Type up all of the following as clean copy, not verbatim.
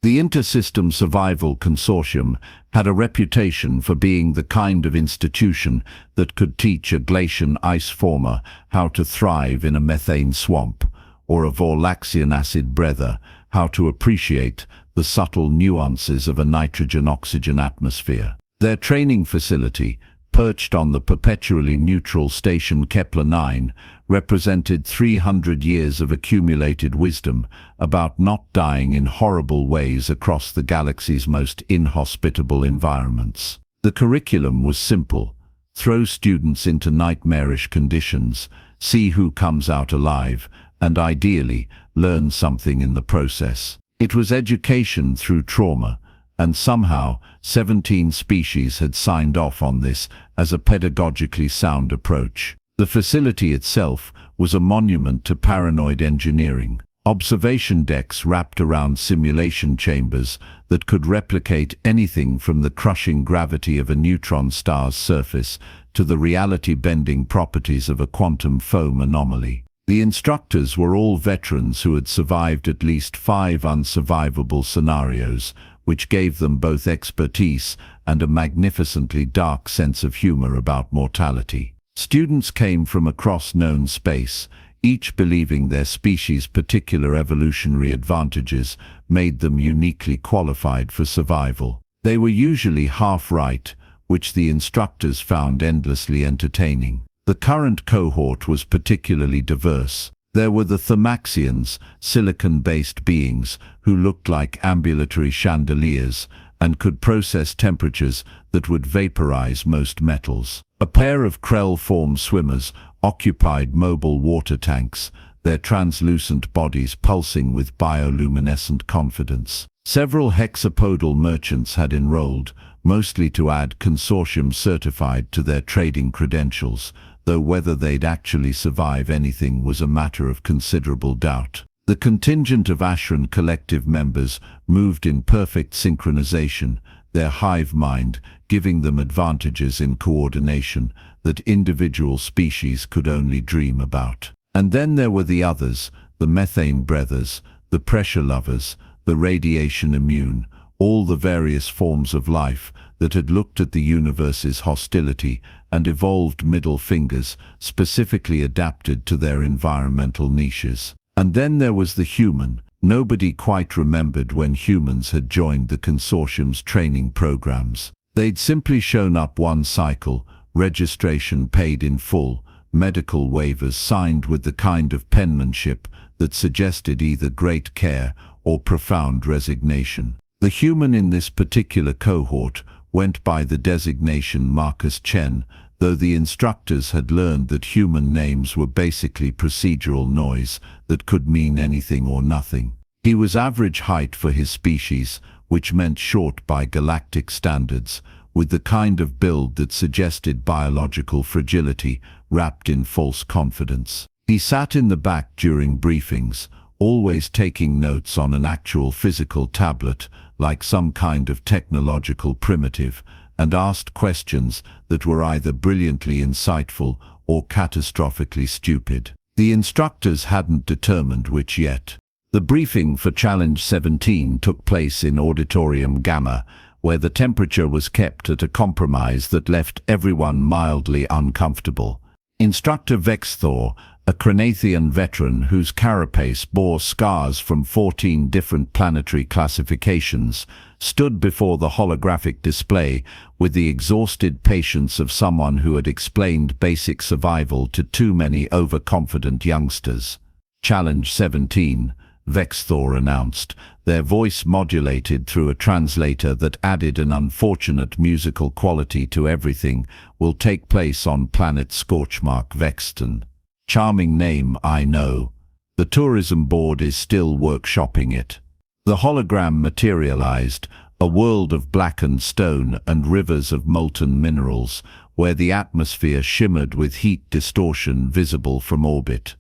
The Intersystem Survival Consortium had a reputation for being the kind of institution that could teach a glacian ice former how to thrive in a methane swamp, or a Vorlaxian acid breather how to appreciate the subtle nuances of a nitrogen-oxygen atmosphere. Their training facility, perched on the perpetually neutral station Kepler-9, represented 300 years of accumulated wisdom about not dying in horrible ways across the galaxy's most inhospitable environments. The curriculum was simple: throw students into nightmarish conditions, see who comes out alive, and ideally, learn something in the process. It was education through trauma, and somehow 17 species had signed off on this as a pedagogically sound approach. The facility itself was a monument to paranoid engineering. Observation decks wrapped around simulation chambers that could replicate anything from the crushing gravity of a neutron star's surface to the reality-bending properties of a quantum foam anomaly. The instructors were all veterans who had survived at least 5 unsurvivable scenarios, which gave them both expertise and a magnificently dark sense of humor about mortality. Students came from across known space, each believing their species' particular evolutionary advantages made them uniquely qualified for survival. They were usually half right, which the instructors found endlessly entertaining. The current cohort was particularly diverse. There were the Themaxians, silicon-based beings who looked like ambulatory chandeliers and could process temperatures that would vaporize most metals. A pair of Krell-form swimmers occupied mobile water tanks, their translucent bodies pulsing with bioluminescent confidence. Several hexapodal merchants had enrolled, mostly to add consortium certified to their trading credentials, though whether they'd actually survive anything was a matter of considerable doubt. The contingent of Ashran collective members moved in perfect synchronization, their hive mind giving them advantages in coordination that individual species could only dream about. And then there were the others, the methane breathers, the pressure lovers, the radiation immune, all the various forms of life that had looked at the universe's hostility and evolved middle fingers specifically adapted to their environmental niches. And then there was the human. Nobody quite remembered when humans had joined the consortium's training programs. They'd simply shown up one cycle, registration paid in full, medical waivers signed with the kind of penmanship that suggested either great care or profound resignation. The human in this particular cohort went by the designation Marcus Chen, though the instructors had learned that human names were basically procedural noise that could mean anything or nothing. He was average height for his species, which meant short by galactic standards, with the kind of build that suggested biological fragility wrapped in false confidence. He sat in the back during briefings, always taking notes on an actual physical tablet, like some kind of technological primitive, and asked questions that were either brilliantly insightful or catastrophically stupid. The instructors hadn't determined which yet. The briefing for Challenge 17 took place in Auditorium Gamma, where the temperature was kept at a compromise that left everyone mildly uncomfortable. Instructor Vex'thor, a Cranathian veteran whose carapace bore scars from 14 different planetary classifications, stood before the holographic display with the exhausted patience of someone who had explained basic survival to too many overconfident youngsters. Challenge 17, Vex'thor announced, their voice modulated through a translator that added an unfortunate musical quality to everything, will take place on planet Scorchmark VII. Charming name, I know. The tourism board is still workshopping it. The hologram materialized, a world of blackened stone and rivers of molten minerals, where the atmosphere shimmered with heat distortion visible from orbit.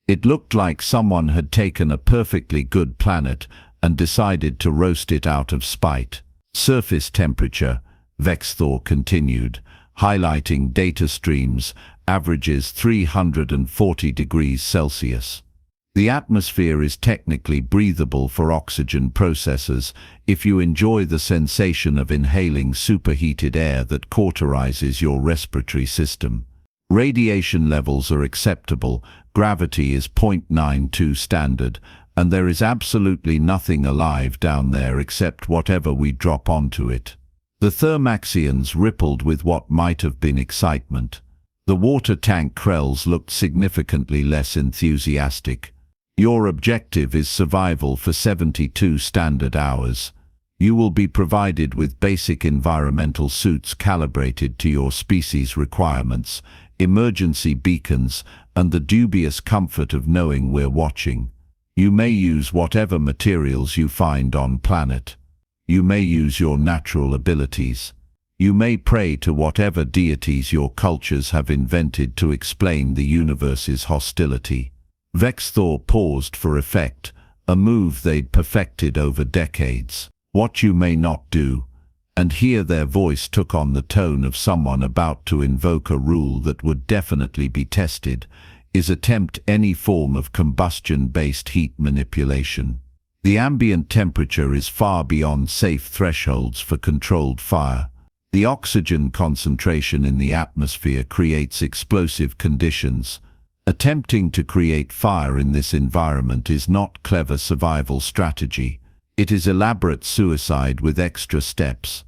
It looked like someone had taken a perfectly good planet and decided to roast it out of spite. Surface temperature, Vex'thor continued, highlighting data streams, averages 340 degrees Celsius. The atmosphere is technically breathable for oxygen processors if you enjoy the sensation of inhaling superheated air that cauterizes your respiratory system. Radiation levels are acceptable, gravity is 0.92 standard, and there is absolutely nothing alive down there except whatever we drop onto it. The Thermaxians rippled with what might have been excitement. The water tank Krells looked significantly less enthusiastic. Your objective is survival for 72 standard hours. You will be provided with basic environmental suits calibrated to your species' requirements, emergency beacons, and the dubious comfort of knowing we're watching. You may use whatever materials you find on planet. You may use your natural abilities. You may pray to whatever deities your cultures have invented to explain the universe's hostility. Vex'thor paused for effect, a move they'd perfected over decades. What you may not do, and here their voice took on the tone of someone about to invoke a rule that would definitely be tested, is attempt any form of combustion-based heat manipulation. The ambient temperature is far beyond safe thresholds for controlled fire. The oxygen concentration in the atmosphere creates explosive conditions. Attempting to create fire in this environment is not clever survival strategy. It is elaborate suicide with extra steps.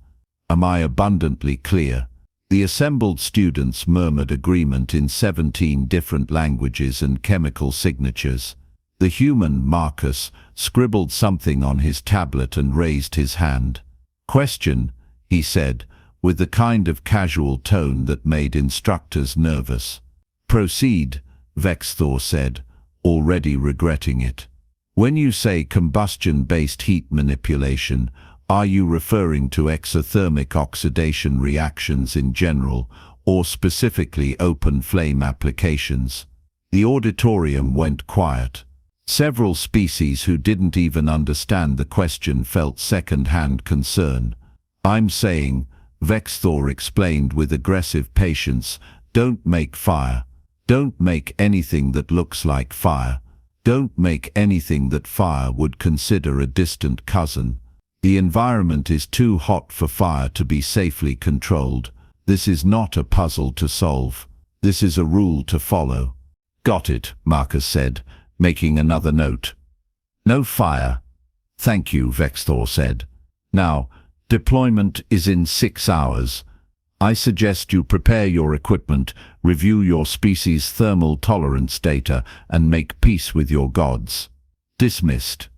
Am I abundantly clear? The assembled students murmured agreement in 17 different languages and chemical signatures. The human, Marcus, scribbled something on his tablet and raised his hand. Question, he said, with the kind of casual tone that made instructors nervous. Proceed, Vex'thor said, already regretting it. When you say combustion-based heat manipulation, are you referring to exothermic oxidation reactions in general, or specifically open flame applications? The auditorium went quiet. Several species who didn't even understand the question felt second-hand concern. I'm saying, Vex'thor explained with aggressive patience, don't make fire. Don't make anything that looks like fire. Don't make anything that fire would consider a distant cousin. The environment is too hot for fire to be safely controlled. This is not a puzzle to solve. This is a rule to follow. Got it, Marcus said, making another note. No fire. Thank you, Vex'thor said. Now, deployment is in 6 hours. I suggest you prepare your equipment, review your species' thermal tolerance data, and make peace with your gods. Dismissed.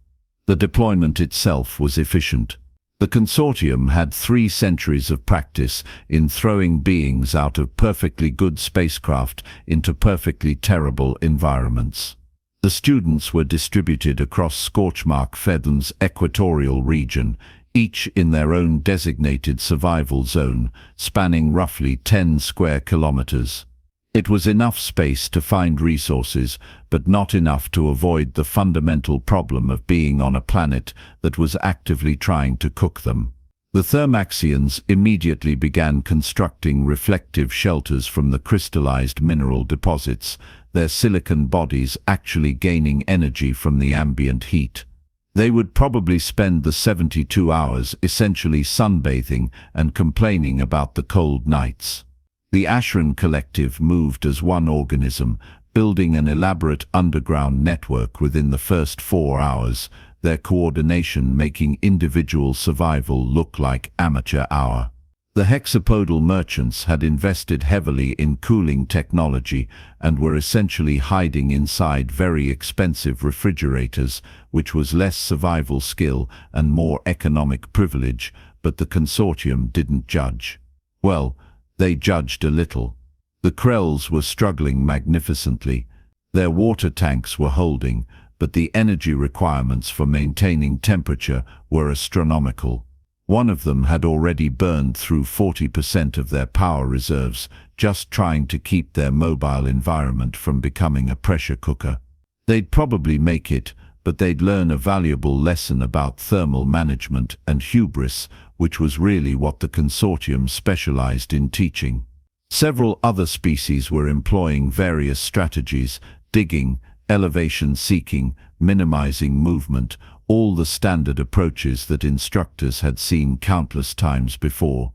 The deployment itself was efficient. The consortium had 3 centuries of practice in throwing beings out of perfectly good spacecraft into perfectly terrible environments. The students were distributed across Scorchmark VII's equatorial region, each in their own designated survival zone, spanning roughly 10 square kilometers. It was enough space to find resources, but not enough to avoid the fundamental problem of being on a planet that was actively trying to cook them. The Thermaxians immediately began constructing reflective shelters from the crystallized mineral deposits, their silicon bodies actually gaining energy from the ambient heat. They would probably spend the 72 hours essentially sunbathing and complaining about the cold nights. The Ashran collective moved as one organism, building an elaborate underground network within the first 4 hours, their coordination making individual survival look like amateur hour. The hexapodal merchants had invested heavily in cooling technology and were essentially hiding inside very expensive refrigerators, which was less survival skill and more economic privilege, but the consortium didn't judge. Well, they judged a little. The Krells were struggling magnificently. Their water tanks were holding, but the energy requirements for maintaining temperature were astronomical. One of them had already burned through 40% of their power reserves, just trying to keep their mobile environment from becoming a pressure cooker. They'd probably make it, but they'd learn a valuable lesson about thermal management and hubris, which was really what the consortium specialized in teaching. Several other species were employing various strategies: digging, elevation seeking, minimizing movement, all the standard approaches that instructors had seen countless times before.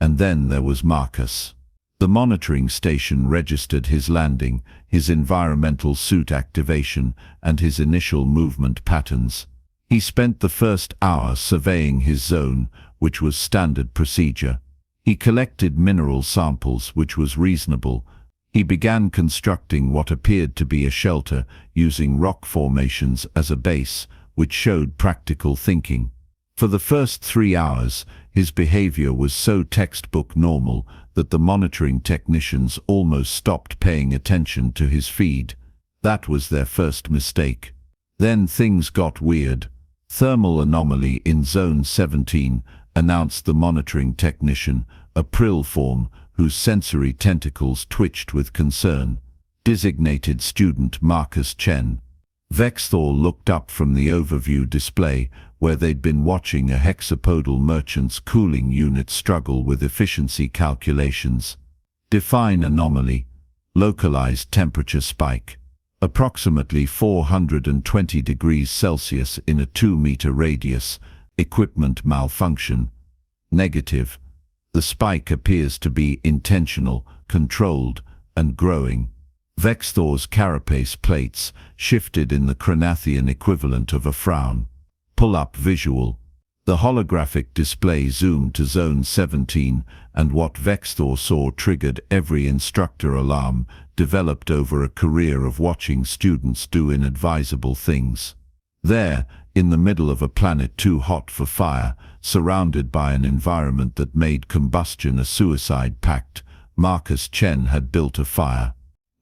And then there was Marcus. The monitoring station registered his landing, his environmental suit activation, and his initial movement patterns. He spent the first hour surveying his zone, which was standard procedure. He collected mineral samples, which was reasonable. He began constructing what appeared to be a shelter, using rock formations as a base, which showed practical thinking. For the first 3 hours, his behavior was so textbook normal that the monitoring technicians almost stopped paying attention to his feed. That was their first mistake. Then things got weird. Thermal anomaly in Zone 17, announced the monitoring technician, a prill form whose sensory tentacles twitched with concern. Designated student Marcus Chen. Vex'thor looked up from the overview display, where they'd been watching a hexapodal merchant's cooling unit struggle with efficiency calculations. Define anomaly. Localized temperature spike. Approximately 420 degrees Celsius in a 2-meter radius. Equipment malfunction. Negative. The spike appears to be intentional, controlled, and growing. Vex'thor's carapace plates shifted in the Cronathian equivalent of a frown. Pull-up visual. The holographic display zoomed to Zone 17, and what Vex'thor saw triggered every instructor alarm, developed over a career of watching students do inadvisable things. There, in the middle of a planet too hot for fire, surrounded by an environment that made combustion a suicide pact, Marcus Chen had built a fire.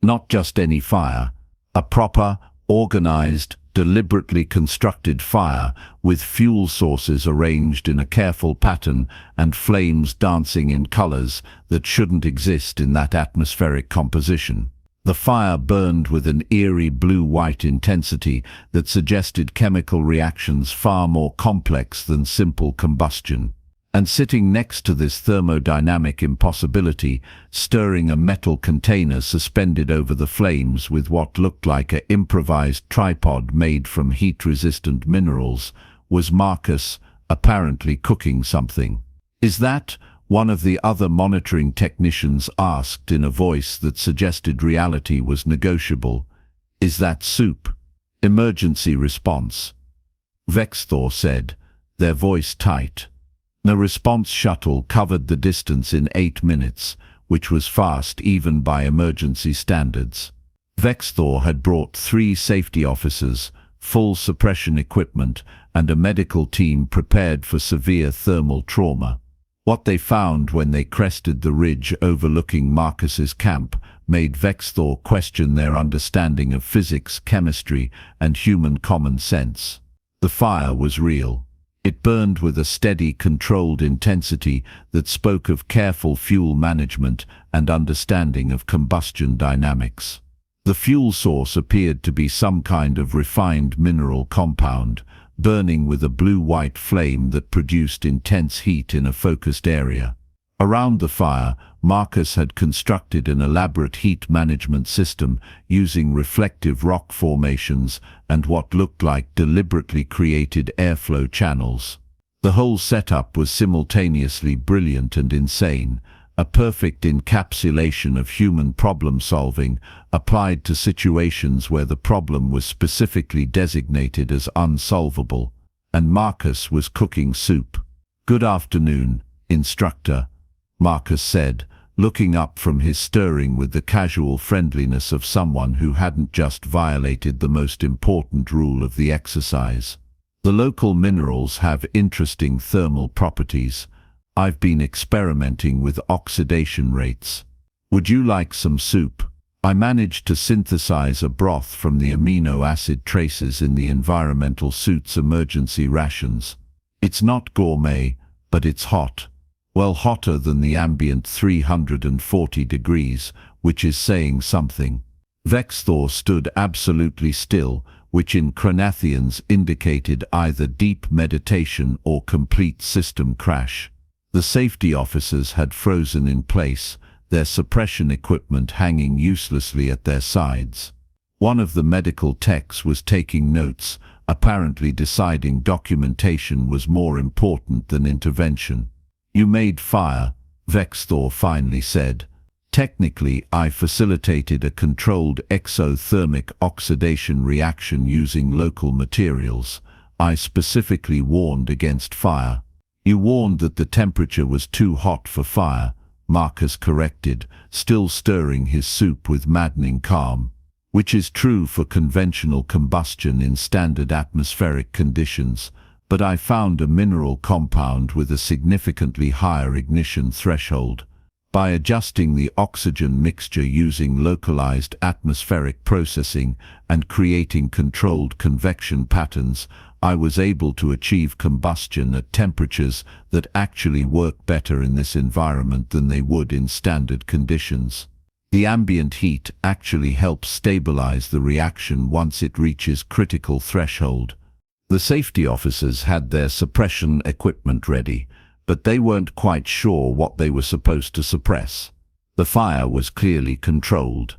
Not just any fire, a proper, organized, deliberately constructed fire with fuel sources arranged in a careful pattern and flames dancing in colors that shouldn't exist in that atmospheric composition. The fire burned with an eerie blue-white intensity that suggested chemical reactions far more complex than simple combustion. And sitting next to this thermodynamic impossibility, stirring a metal container suspended over the flames with what looked like an improvised tripod made from heat-resistant minerals, was Marcus, apparently cooking something. "Is that?" one of the other monitoring technicians asked in a voice that suggested reality was negotiable. "Is that soup?" "Emergency response," Vex'thor said, their voice tight. The response shuttle covered the distance in 8 minutes, which was fast even by emergency standards. Vex'thor had brought 3 safety officers, full suppression equipment, and a medical team prepared for severe thermal trauma. What they found when they crested the ridge overlooking Marcus's camp made Vex'thor question their understanding of physics, chemistry, and human common sense. The fire was real. It burned with a steady, controlled intensity that spoke of careful fuel management and understanding of combustion dynamics. The fuel source appeared to be some kind of refined mineral compound, burning with a blue-white flame that produced intense heat in a focused area. Around the fire, Marcus had constructed an elaborate heat management system using reflective rock formations and what looked like deliberately created airflow channels. The whole setup was simultaneously brilliant and insane, a perfect encapsulation of human problem-solving applied to situations where the problem was specifically designated as unsolvable, and Marcus was cooking soup. "Good afternoon, instructor," Marcus said, looking up from his stirring with the casual friendliness of someone who hadn't just violated the most important rule of the exercise. "The local minerals have interesting thermal properties. I've been experimenting with oxidation rates. Would you like some soup? I managed to synthesize a broth from the amino acid traces in the environmental suit's emergency rations. It's not gourmet, but it's hot. Well, hotter than the ambient 340 degrees, which is saying something." Vex'thor stood absolutely still, which in Cronathians indicated either deep meditation or complete system crash. The safety officers had frozen in place, their suppression equipment hanging uselessly at their sides. One of the medical techs was taking notes, apparently deciding documentation was more important than intervention. "You made fire," Vex'thor finally said. "Technically, I facilitated a controlled exothermic oxidation reaction using local materials. I specifically warned against fire." "You warned that the temperature was too hot for fire," Marcus corrected, still stirring his soup with maddening calm. "Which is true for conventional combustion in standard atmospheric conditions, but I found a mineral compound with a significantly higher ignition threshold. By adjusting the oxygen mixture using localized atmospheric processing and creating controlled convection patterns, I was able to achieve combustion at temperatures that actually work better in this environment than they would in standard conditions. The ambient heat actually helps stabilize the reaction once it reaches critical threshold." The safety officers had their suppression equipment ready, but they weren't quite sure what they were supposed to suppress. The fire was clearly controlled.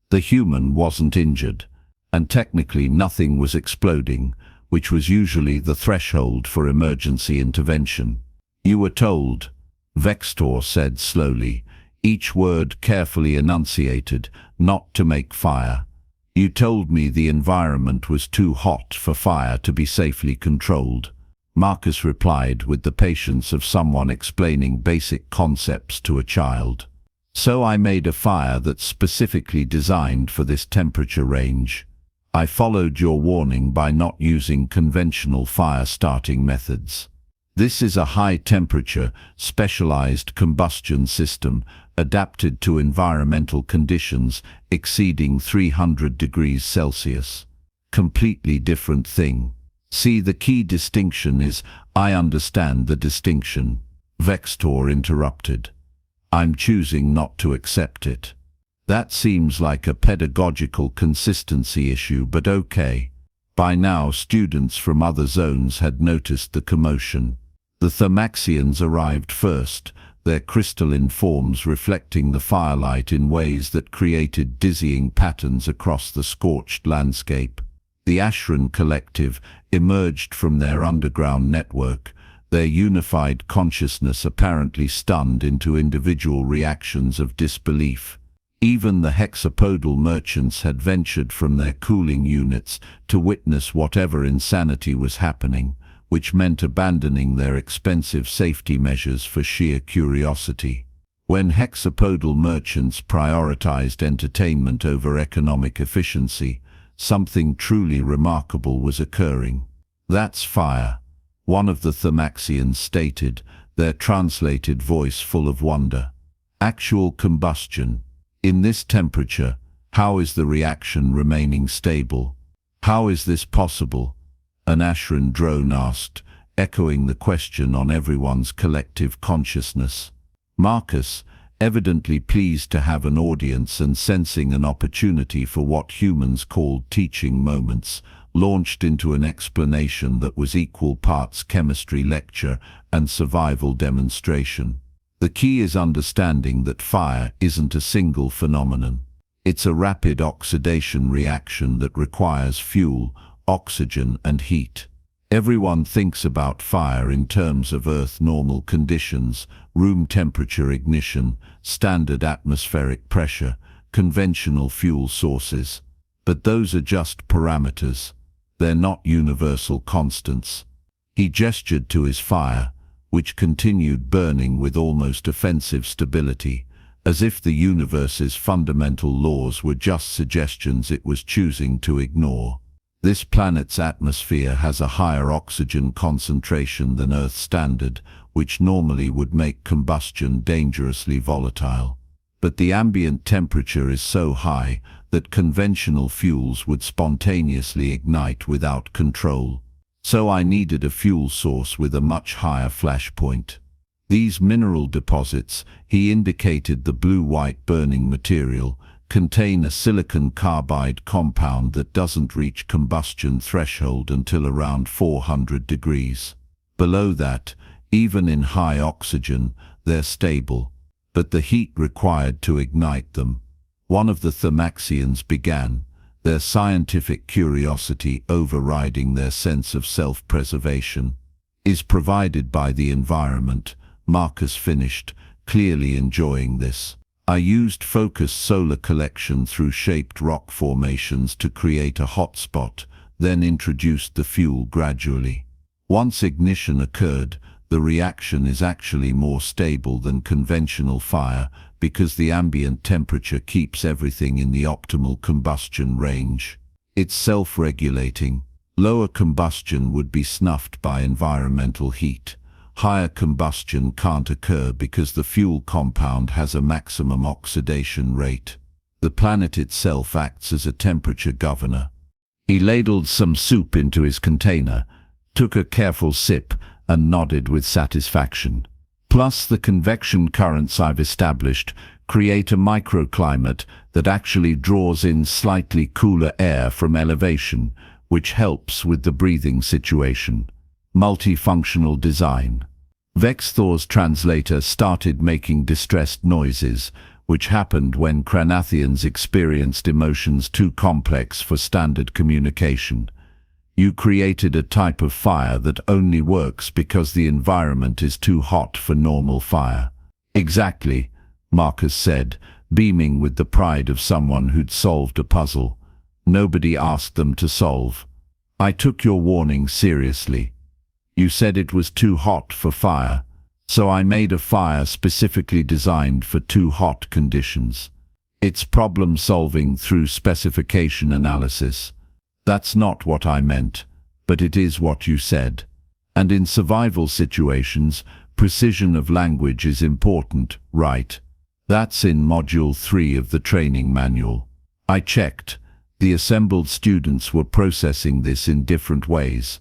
The human wasn't injured, and technically nothing was exploding, which was usually the threshold for emergency intervention. "You were told," Vex'thor said slowly, each word carefully enunciated, "not to make fire. You told me the environment was too hot for fire to be safely controlled." Marcus replied with the patience of someone explaining basic concepts to a child. "So I made a fire that's specifically designed for this temperature range. I followed your warning by not using conventional fire starting methods. This is a high-temperature, specialized combustion system adapted to environmental conditions exceeding 300 degrees Celsius. Completely different thing. See, the key distinction is—" "I understand the distinction," Vex'thor interrupted. "I'm choosing not to accept it." "That seems like a pedagogical consistency issue, but okay." By now, students from other zones had noticed the commotion. The Thermaxians arrived first, their crystalline forms reflecting the firelight in ways that created dizzying patterns across the scorched landscape. The Ashran collective emerged from their underground network, their unified consciousness apparently stunned into individual reactions of disbelief. Even the hexapodal merchants had ventured from their cooling units to witness whatever insanity was happening, which meant abandoning their expensive safety measures for sheer curiosity. When hexapodal merchants prioritized entertainment over economic efficiency, something truly remarkable was occurring. "That's fire," one of the Thermaxians stated, their translated voice full of wonder. "Actual combustion. In this temperature, how is the reaction remaining stable? How is this possible?" An Ashran drone asked, echoing the question on everyone's collective consciousness. Marcus, evidently pleased to have an audience and sensing an opportunity for what humans called teaching moments, launched into an explanation that was equal parts chemistry lecture and survival demonstration. "The key is understanding that fire isn't a single phenomenon. It's a rapid oxidation reaction that requires fuel, oxygen and heat. Everyone thinks about fire in terms of Earth normal conditions, room temperature ignition, standard atmospheric pressure, conventional fuel sources. But those are just parameters. They're not universal constants." He gestured to his fire, which continued burning with almost offensive stability, as if the universe's fundamental laws were just suggestions it was choosing to ignore. "This planet's atmosphere has a higher oxygen concentration than Earth standard, which normally would make combustion dangerously volatile. But the ambient temperature is so high that conventional fuels would spontaneously ignite without control. So I needed a fuel source with a much higher flash point. These mineral deposits," he indicated the blue-white burning material, "contain a silicon carbide compound that doesn't reach combustion threshold until around 400 degrees. Below that, even in high oxygen, they're stable. But the heat required to ignite them—" One of the Thermaxians began, their scientific curiosity overriding their sense of self-preservation, is provided by the environment. Marcus finished, clearly enjoying this. I used focused solar collection through shaped rock formations to create a hotspot, then introduced the fuel gradually. Once ignition occurred, the reaction is actually more stable than conventional fire because the ambient temperature keeps everything in the optimal combustion range. It's self-regulating. Lower combustion would be snuffed by environmental heat. Higher combustion can't occur because the fuel compound has a maximum oxidation rate. The planet itself acts as a temperature governor. He ladled some soup into his container, took a careful sip, and nodded with satisfaction. Plus the convection currents I've established create a microclimate that actually draws in slightly cooler air from elevation, which helps with the breathing situation. Multifunctional design. Vex'thor's translator started making distressed noises, which happened when Kranathians experienced emotions too complex for standard communication. You created a type of fire that only works because the environment is too hot for normal fire. Exactly, Marcus said, beaming with the pride of someone who'd solved a puzzle. Nobody asked them to solve. I took your warning seriously. You said it was too hot for fire, so I made a fire specifically designed for too hot conditions. It's problem solving through specification analysis. That's not what I meant, but it is what you said. And in survival situations, precision of language is important, right? That's in Module 3 of the training manual. I checked. The assembled students were processing this in different ways.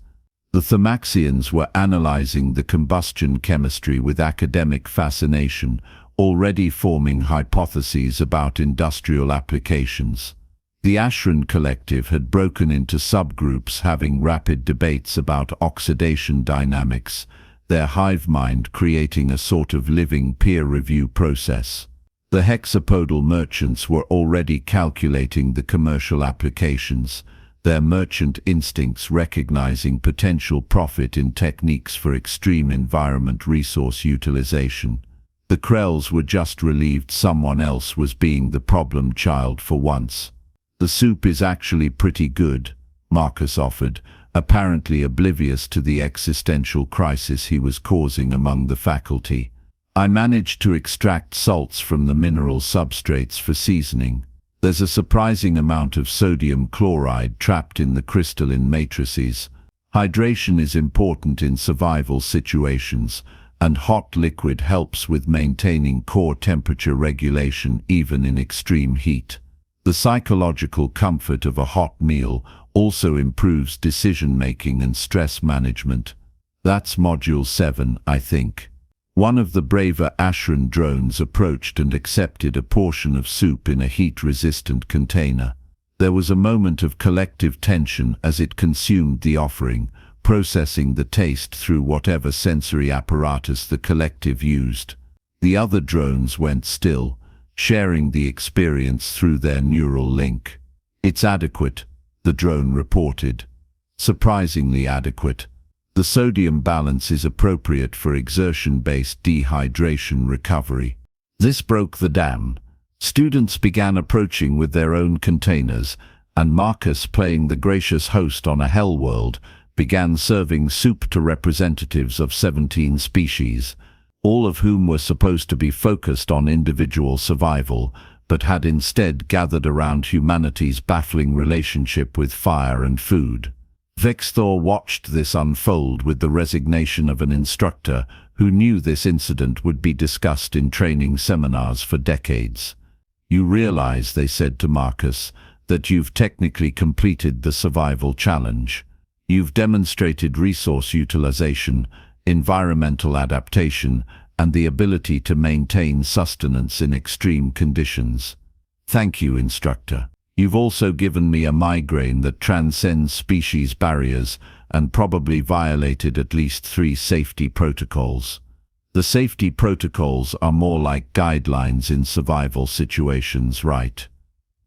The Themaxians were analyzing the combustion chemistry with academic fascination, already forming hypotheses about industrial applications. The Ashran collective had broken into subgroups having rapid debates about oxidation dynamics, their hive mind creating a sort of living peer review process. The hexapodal merchants were already calculating the commercial applications, their merchant instincts recognizing potential profit in techniques for extreme environment resource utilization. The Krells were just relieved someone else was being the problem child for once. The soup is actually pretty good, Marcus offered, apparently oblivious to the existential crisis he was causing among the faculty. I managed to extract salts from the mineral substrates for seasoning. There's a surprising amount of sodium chloride trapped in the crystalline matrices. Hydration is important in survival situations, and hot liquid helps with maintaining core temperature regulation even in extreme heat. The psychological comfort of a hot meal also improves decision-making and stress management. That's Module 7, I think. One of the braver Ashran drones approached and accepted a portion of soup in a heat-resistant container. There was a moment of collective tension as it consumed the offering, processing the taste through whatever sensory apparatus the collective used. The other drones went still, sharing the experience through their neural link. It's adequate, the drone reported. Surprisingly adequate. The sodium balance is appropriate for exertion-based dehydration recovery. This broke the dam. Students began approaching with their own containers, and Marcus, playing the gracious host on a hell world, began serving soup to representatives of 17 species, all of whom were supposed to be focused on individual survival, but had instead gathered around humanity's baffling relationship with fire and food. Vex'thor watched this unfold with the resignation of an instructor who knew this incident would be discussed in training seminars for decades. You realize, they said to Marcus, that you've technically completed the survival challenge. You've demonstrated resource utilization, environmental adaptation, and the ability to maintain sustenance in extreme conditions. Thank you, instructor. You've also given me a migraine that transcends species barriers and probably violated at least 3 safety protocols. The safety protocols are more like guidelines in survival situations, right?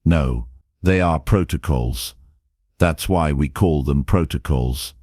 No, They are protocols. That's why we call them protocols.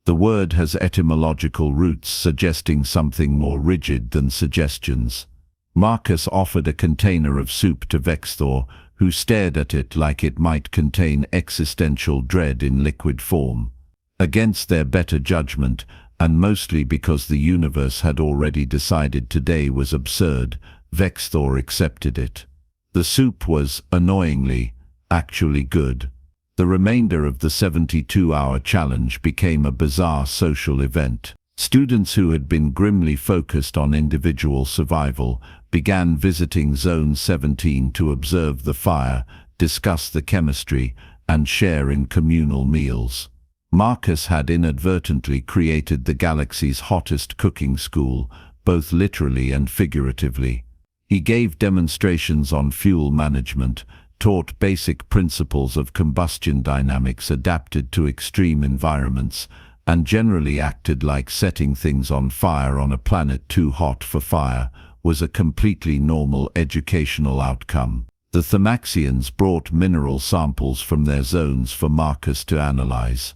The word has etymological roots suggesting something more rigid than suggestions. Marcus offered a container of soup to Vex'thor, who stared at it like it might contain existential dread in liquid form. Against their better judgment, and mostly because the universe had already decided today was absurd, Vex'thor accepted it. The soup was, annoyingly, actually good. The remainder of the 72-hour challenge became a bizarre social event. Students who had been grimly focused on individual survival began visiting Zone 17 to observe the fire, discuss the chemistry, and share in communal meals. Marcus had inadvertently created the galaxy's hottest cooking school, both literally and figuratively. He gave demonstrations on fuel management, taught basic principles of combustion dynamics adapted to extreme environments, and generally acted like setting things on fire on a planet too hot for fire was a completely normal educational outcome. The Themaxians brought mineral samples from their zones for Marcus to analyze.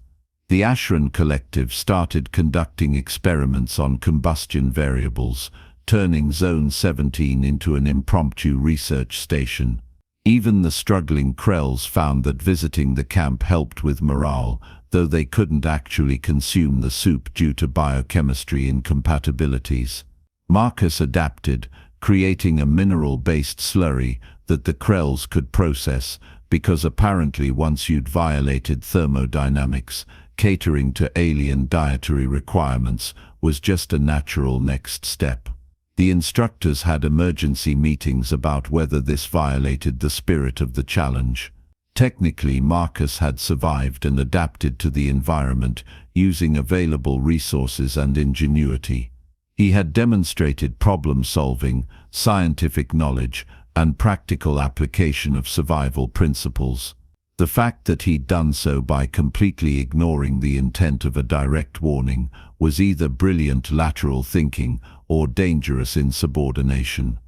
The Ashran Collective started conducting experiments on combustion variables, turning Zone 17 into an impromptu research station. Even the struggling Krells found that visiting the camp helped with morale, though they couldn't actually consume the soup due to biochemistry incompatibilities. Marcus adapted, creating a mineral-based slurry that the Krells could process, because apparently once you'd violated thermodynamics, catering to alien dietary requirements was just a natural next step. The instructors had emergency meetings about whether this violated the spirit of the challenge. Technically, Marcus had survived and adapted to the environment using available resources and ingenuity. He had demonstrated problem-solving, scientific knowledge, and practical application of survival principles. The fact that he'd done so by completely ignoring the intent of a direct warning was either brilliant lateral thinking or dangerous insubordination.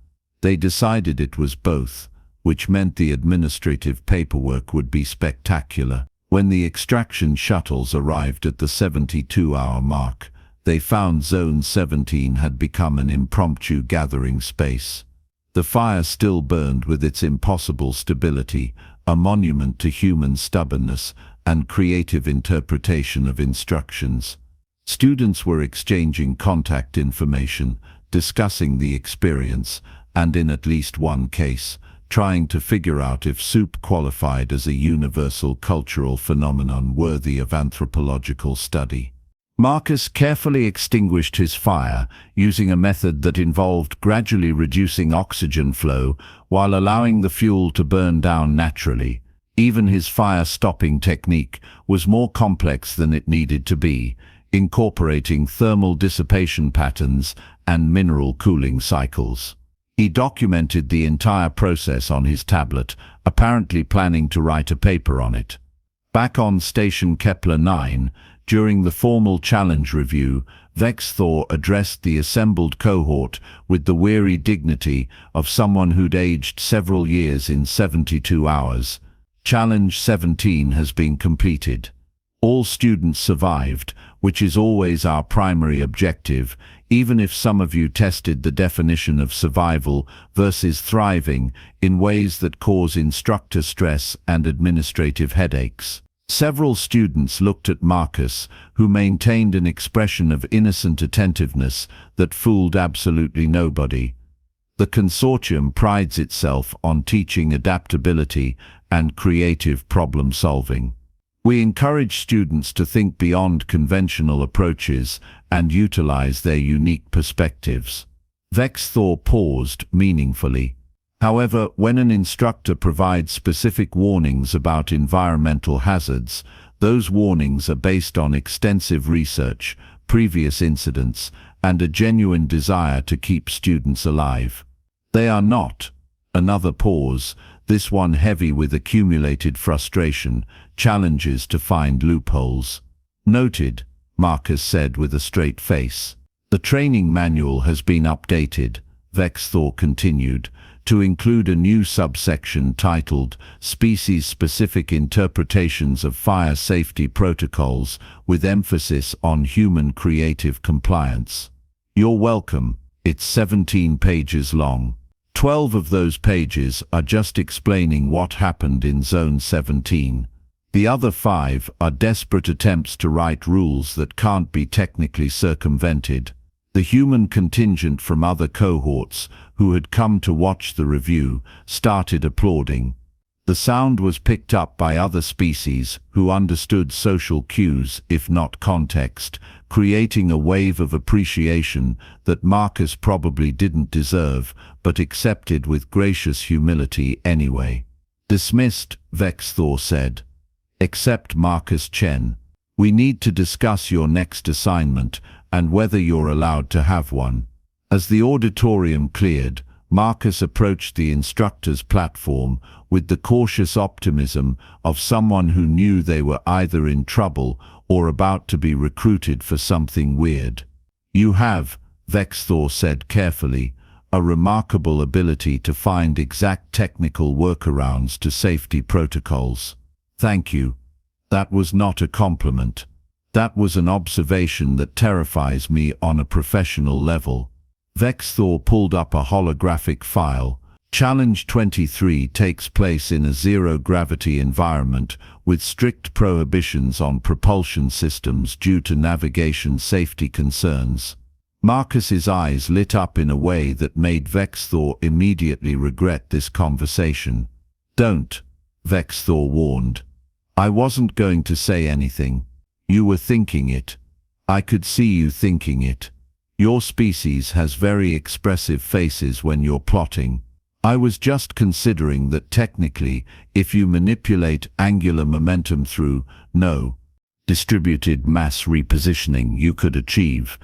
They decided it was both, which meant the administrative paperwork would be spectacular. When the extraction shuttles arrived at the 72-hour mark, they found Zone 17 had become an impromptu gathering space. The fire still burned with its impossible stability, a monument to human stubbornness and creative interpretation of instructions. Students were exchanging contact information, discussing the experience, and in at least one case, trying to figure out if soup qualified as a universal cultural phenomenon worthy of anthropological study. Marcus carefully extinguished his fire, using a method that involved gradually reducing oxygen flow while allowing the fuel to burn down naturally. Even his fire-stopping technique was more complex than it needed to be, incorporating thermal dissipation patterns and mineral cooling cycles. He documented the entire process on his tablet, apparently planning to write a paper on it. Back on Station Kepler 9, during the formal challenge review, Vex'thor addressed the assembled cohort with the weary dignity of someone who'd aged several years in 72 hours. Challenge 17 has been completed. All students survived, which is always our primary objective, even if some of you tested the definition of survival versus thriving in ways that cause instructor stress and administrative headaches. Several students looked at Marcus, who maintained an expression of innocent attentiveness that fooled absolutely nobody. The consortium prides itself on teaching adaptability and creative problem-solving. We encourage students to think beyond conventional approaches and utilize their unique perspectives. Vex'thor paused meaningfully. However, when an instructor provides specific warnings about environmental hazards, those warnings are based on extensive research, previous incidents, and a genuine desire to keep students alive. They are not. Another pause, this one heavy with accumulated frustration, challenges to find loopholes. Noted, Marcus said with a straight face. The training manual has been updated, Vex'thor continued, to include a new subsection titled Species-Specific Interpretations of Fire Safety Protocols with emphasis on human creative compliance. You're welcome. It's 17 pages long. 12 of those pages are just explaining what happened in Zone 17. The other 5 are desperate attempts to write rules that can't be technically circumvented. The human contingent from other cohorts, who had come to watch the review, started applauding. The sound was picked up by other species who understood social cues, if not context, creating a wave of appreciation that Marcus probably didn't deserve, but accepted with gracious humility anyway. "Dismissed," Vex'thor said. "Except Marcus Chen. We need to discuss your next assignment and whether you're allowed to have one." As the auditorium cleared, Marcus approached the instructor's platform with the cautious optimism of someone who knew they were either in trouble or about to be recruited for something weird. "You have," Vex'thor said carefully, "a remarkable ability to find exact technical workarounds to safety protocols." "Thank you." That was not a compliment. That was an observation that terrifies me on a professional level. Vex'thor pulled up a holographic file. Challenge 23 takes place in a zero-gravity environment with strict prohibitions on propulsion systems due to navigation safety concerns. Marcus's eyes lit up in a way that made Vex'thor immediately regret this conversation. "Don't," Vex'thor warned. "I wasn't going to say anything. You were thinking it. I could see you thinking it. Your species has very expressive faces when you're plotting. I was just considering that technically, if you manipulate angular momentum through distributed mass repositioning, you could achieve,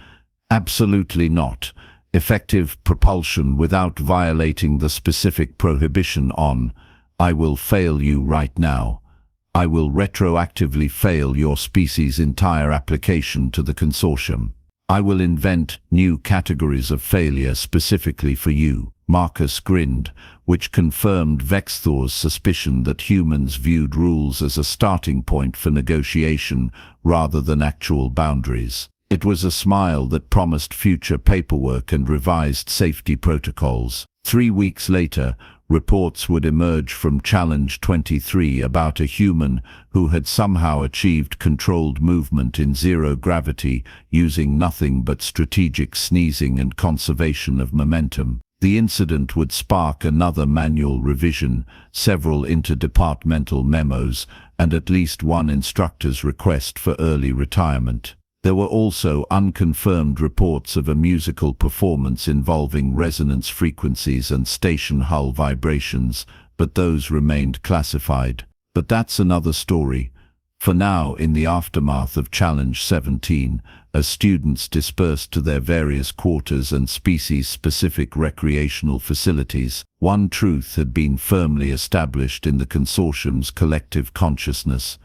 absolutely not, effective propulsion without violating the specific prohibition on. I will fail you right now. I will retroactively fail your species' entire application to the consortium. I will invent new categories of failure specifically for you." Marcus grinned, which confirmed Vex'thor's suspicion that humans viewed rules as a starting point for negotiation rather than actual boundaries. It was a smile that promised future paperwork and revised safety protocols. 3 weeks later, reports would emerge from Challenge 23 about a human who had somehow achieved controlled movement in zero gravity using nothing but strategic sneezing and conservation of momentum. The incident would spark another manual revision, several interdepartmental memos, and at least one instructor's request for early retirement. There were also unconfirmed reports of a musical performance involving resonance frequencies and station hull vibrations, but those remained classified. But that's another story. For now, in the aftermath of Challenge 17, as students dispersed to their various quarters and species-specific recreational facilities, one truth had been firmly established in the consortium's collective consciousness.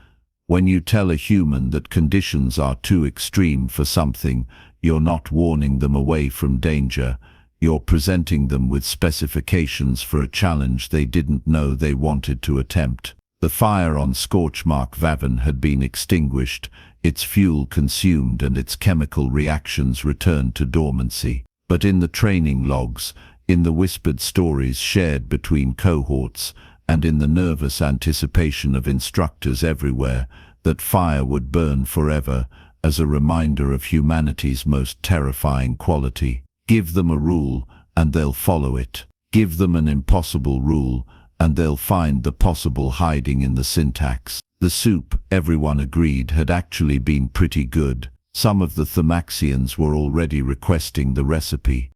When you tell a human that conditions are too extreme for something, you're not warning them away from danger. You're presenting them with specifications for a challenge they didn't know they wanted to attempt. The fire on Scorchmark VII had been extinguished, its fuel consumed and its chemical reactions returned to dormancy. But in the training logs, in the whispered stories shared between cohorts, and in the nervous anticipation of instructors everywhere, that fire would burn forever as a reminder of humanity's most terrifying quality. Give them a rule, and they'll follow it. Give them an impossible rule, and they'll find the possible hiding in the syntax. The soup, everyone agreed, had actually been pretty good. Some of the Themaxians were already requesting the recipe.